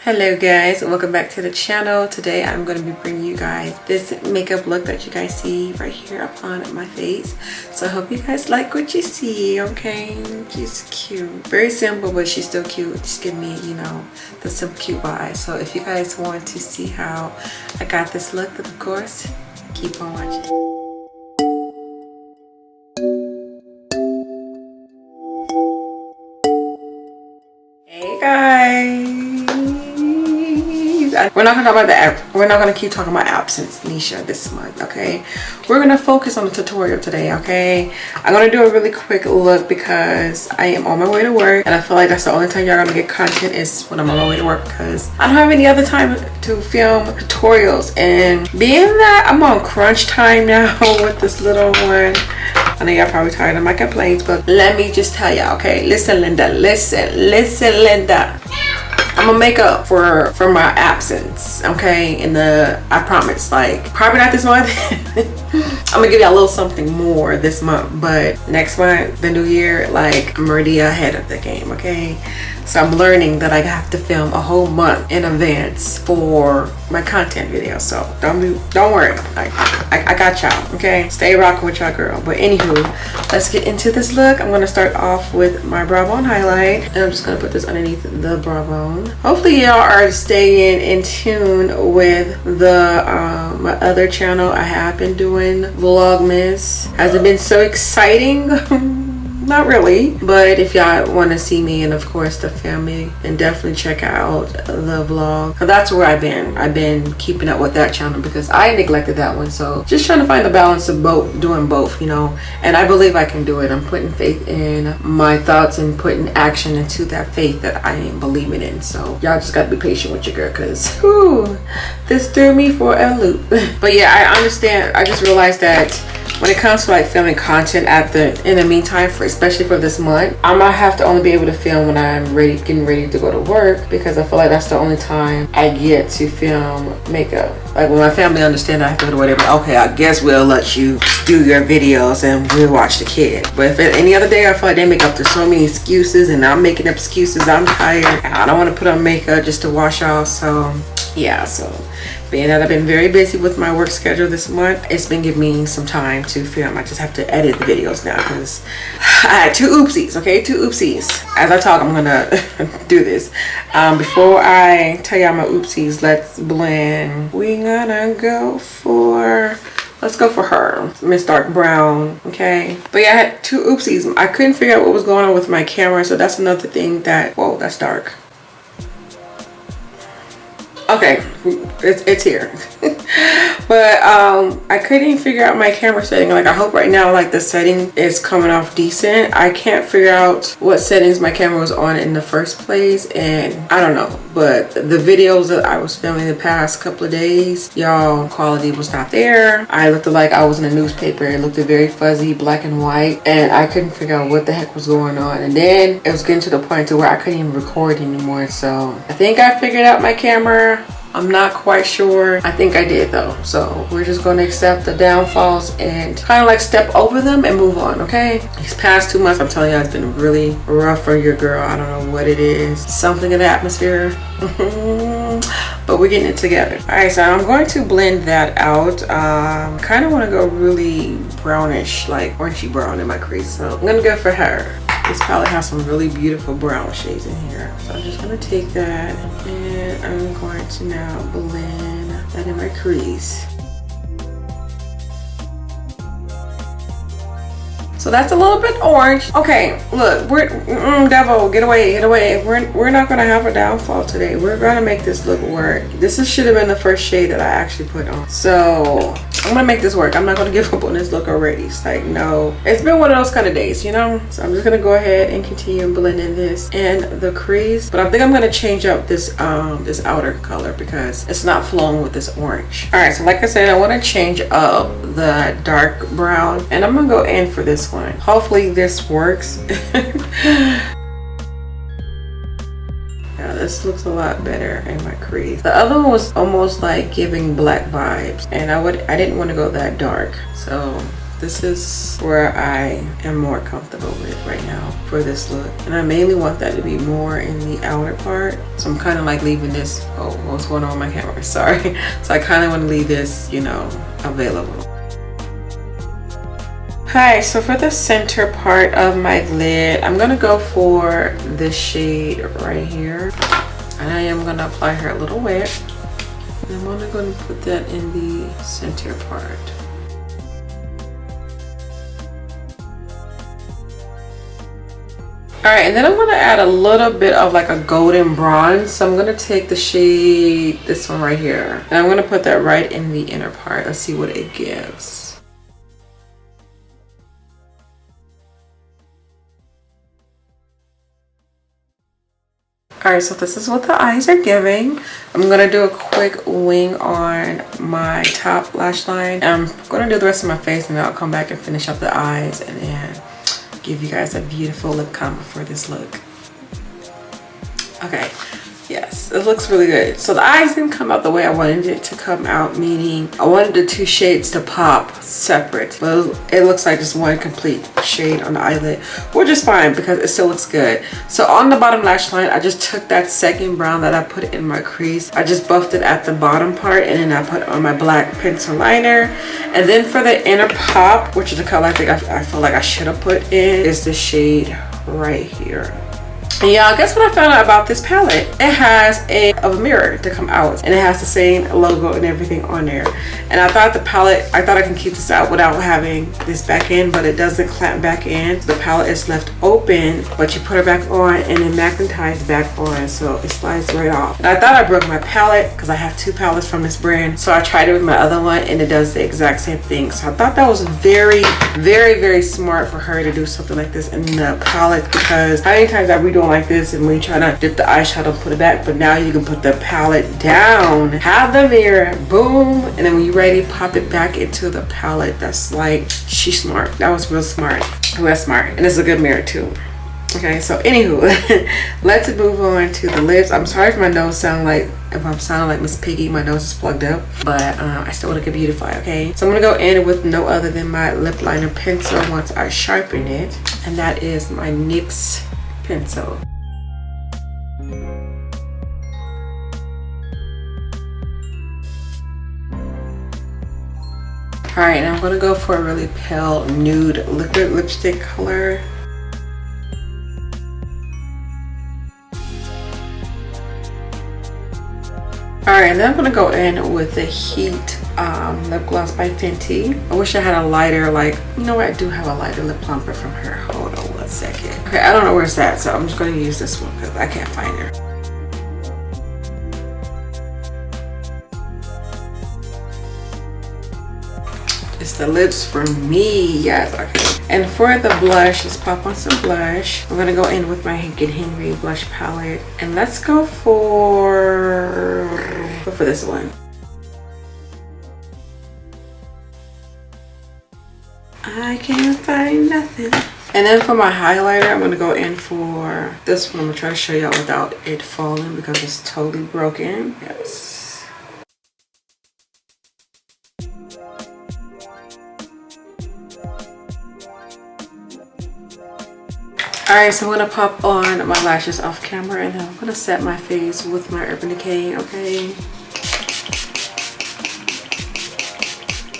Hello guys, welcome back to the channel. Today I'm going to be bringing you guys this makeup look that you guys see right here upon my face. So I hope you guys like what you see, okay? She's cute. Very simple, but she's still cute. Just give me, you know, the simple cute vibe. So if you guys want to see how I got this look, then of course, keep on watching. Hey guys, we're not gonna talk about the app. We're not gonna keep talking about absence, Nisha, this month, okay? We're gonna focus on the tutorial today, okay? I'm gonna do a really quick look because I am on my way to work, and I feel like that's the only time y'all gonna get content is when I'm on my way to work, because I don't have any other time to film tutorials. And being that I'm on crunch time now with this little one, I know y'all probably tired of my complaints, but let me just tell y'all, okay? Listen, Linda, listen, Linda. I'm gonna make up for my absence, okay? I promise, like, probably not this month. I'm gonna give y'all a little something more this month, but next month, the new year, like, I'm already ahead of the game, okay? So I'm learning that I have to film a whole month in advance for my content video. So don't worry, I got y'all, okay? Stay rocking with y'all, girl. But anywho, let's get into this look. I'm gonna start off with my brow bone highlight, and I'm just gonna put this underneath the brow bone. Hopefully y'all are staying in tune with the my other channel. I have been doing Vlogmas. Has it been so exciting? Not really, but if y'all want to see me and of course the family, then definitely check out the vlog, because that's where I've been keeping up with that channel, because I neglected that one. So just trying to find the balance of doing both, you know, and I believe I can do it. I'm putting faith in my thoughts and putting action into that faith that I am believing in. So y'all just got to be patient with your girl, because this threw me for a loop. But yeah, I understand. I just realized that when it comes to like filming content in the meantime, especially for this month, I might have to only be able to film when I'm getting ready to go to work, because I feel like that's the only time I get to film makeup. Like when my family understand I have to go to whatever, okay, I guess we'll let you do your videos and we'll watch the kid. But if any other day, I feel like they make up there's so many excuses, and I'm making up excuses. I'm tired. I don't want to put on makeup just to wash off. So yeah, so being that I've been very busy with my work schedule this month, it's been giving me some time to film. I just have to edit the videos now because I had two oopsies, okay? Two oopsies. As I talk, I'm gonna do this. Before I tell y'all my oopsies, let's blend. Let's go for her, Miss Dark Brown, okay? But yeah, I had two oopsies. I couldn't figure out what was going on with my camera, so that's another thing that, whoa, that's dark. Okay, it's here. But I couldn't figure out my camera setting. Like, I hope right now like the setting is coming off decent. I can't figure out what settings my camera was on in the first place, and I don't know. But the videos that I was filming the past couple of days, y'all, quality was not there. I looked like I was in a newspaper. It looked very fuzzy, black and white, and I couldn't figure out what the heck was going on. And then it was getting to the point to where I couldn't even record anymore. So I think I figured out my camera. I'm not quite sure. I think I did though. So we're just going to accept the downfalls and kind of like step over them and move on, okay? These past 2 months, I'm telling you, it's been really rough for your girl. I don't know what it is. Something in the atmosphere. But we're getting it together. All right, so I'm going to blend that out. Kind of want to go really brownish, like orangey brown in my crease. So I'm going to go for her. This palette has some really beautiful brown shades in here. So I'm just going to take that and I'm going to now blend that in my crease. So that's a little bit orange. Okay, look, devil, get away. We're not gonna have a downfall today. We're gonna make this look work. This should have been the first shade that I actually put on. So I'm gonna make this work. I'm not gonna give up on this look already. It's like, no, it's been one of those kind of days, you know? So I'm just gonna go ahead and continue blending this in the crease. But I think I'm gonna change up this this outer color because it's not flowing with this orange. All right, so like I said, I wanna change up the dark brown, and I'm gonna go in for this one. Hopefully this works. Yeah, this looks a lot better in my crease. The other one was almost like giving black vibes, and I didn't want to go that dark. So this is where I am more comfortable with right now for this look. And I mainly want that to be more in the outer part. So I'm kind of like leaving this, oh, what's going on with my camera? Sorry. So I kind of want to leave this, you know, available. Hi, so for the center part of my lid, I'm gonna go for this shade right here. And I am gonna apply her a little wet. And I'm only gonna put that in the center part. All right, and then I'm gonna add a little bit of like a golden bronze. So I'm gonna take the shade, this one right here, and I'm gonna put that right in the inner part. Let's see what it gives. All right, so this is what the eyes are giving. I'm gonna do a quick wing on my top lash line. I'm gonna do the rest of my face, and then I'll come back and finish up the eyes and then give you guys a beautiful lip combo for this look. Okay, yes, it looks really good. So the eyes didn't come out the way I wanted it to come out, meaning I wanted the two shades to pop separate, but it looks like just one complete shade on the eyelid, which is fine because it still looks good. So on the bottom lash line, I just took that second brown that I put in my crease. I just buffed it at the bottom part, and then I put on my black pencil liner. And then for the inner pop, which is the color I think I feel like I should have put in, is the shade right here. And y'all, guess what I found out about this palette? It has a mirror to come out, and it has the same logo and everything on there. And I thought the palette, I thought I can keep this out without having this back in, but it doesn't clamp back in. The palette is left open, but you put it back on and then magnetized back on, so it slides right off. And I thought I broke my palette because I have two palettes from this brand, so I tried it with my other one and it does the exact same thing. So I thought that was very, very, very smart for her to do something like this in the palette, because how many times are we doing like this and when you try to dip the eyeshadow, put it back, but now you can put the palette down, have the mirror, boom, and then when you're ready, pop it back into the palette. That's like, she's smart. That was real smart. Oh, that's smart. And it's a good mirror too. Okay, so anywho, let's move on to the lips. I'm sorry if my nose sound like, if I'm sounding like Miss Piggy, my nose is plugged up, but I still want to get beautified, okay? So I'm gonna go in with no other than my lip liner pencil once I sharpen it, and that is my NYX pencil. All right, and I'm gonna go for a really pale nude liquid lipstick color. All right, and then I'm gonna go in with the Heat lip gloss by Fenty. I wish I had a lighter, like, you know what, I do have a lighter lip plumper from her. Hold on one second. Okay, I don't know where it's at, so I'm just gonna use this one because I can't find her. It's the lips for me, yes, okay. And for the blush, let's pop on some blush. I'm gonna go in with my Get Henry blush palette, and let's go for this one. I can't find nothing. And then for my highlighter, I'm gonna go in for this one. I'm gonna try to show y'all without it falling because it's totally broken. Yes. Alright, so I'm gonna pop on my lashes off camera, and then I'm gonna set my face with my Urban Decay, okay?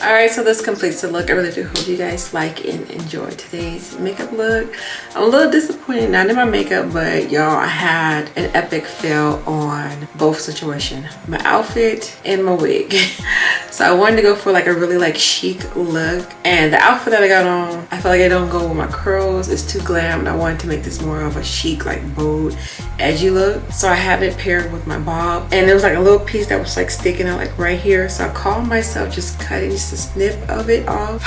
Alright, so this completes the look. I really do hope you guys like and enjoy today's makeup look. I'm a little disappointed not in my makeup, but y'all, I had an epic fail on both situations, my outfit and my wig. So I wanted to go for like a really like chic look, and the outfit that I got on, I feel like it don't go with my curls. It's too glam, and I wanted to make this more of a chic, like bold, edgy look. So I had it paired with my bob, and there was like a little piece that was like sticking out like right here. So I called myself just cutting just a snip of it off.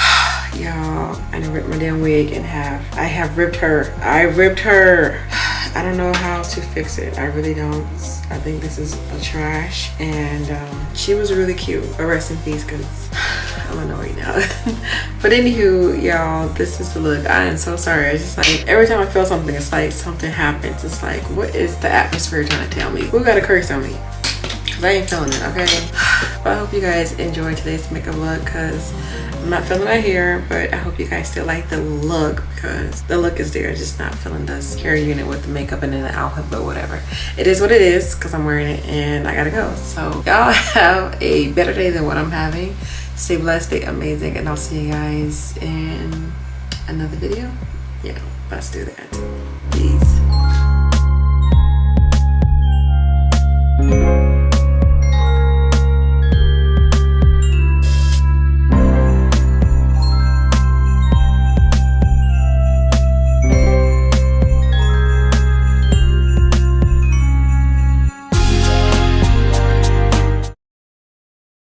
Y'all, I done ripped my damn wig in half. I have ripped her. I ripped her. I don't know how to fix it. I really don't. I think this is a trash, and she was really cute. But rest in peace, because I'm annoyed now. But anywho, y'all, this is the look. I am so sorry. It's just like every time I feel something, it's like something happens. It's like, what is the atmosphere trying to tell me? Who got a curse on me? Because I ain't feeling it, okay? But I hope you guys enjoyed today's makeup look, because I'm not feeling my hair, but I hope you guys still like the look, because the look is there, just not feeling this hair unit with the makeup and then the outfit. But whatever, it is what it is, because I'm wearing it and I gotta go. So y'all have a better day than what I'm having. Stay blessed, stay amazing, and I'll see you guys in another video. Yeah, let's do that. Peace.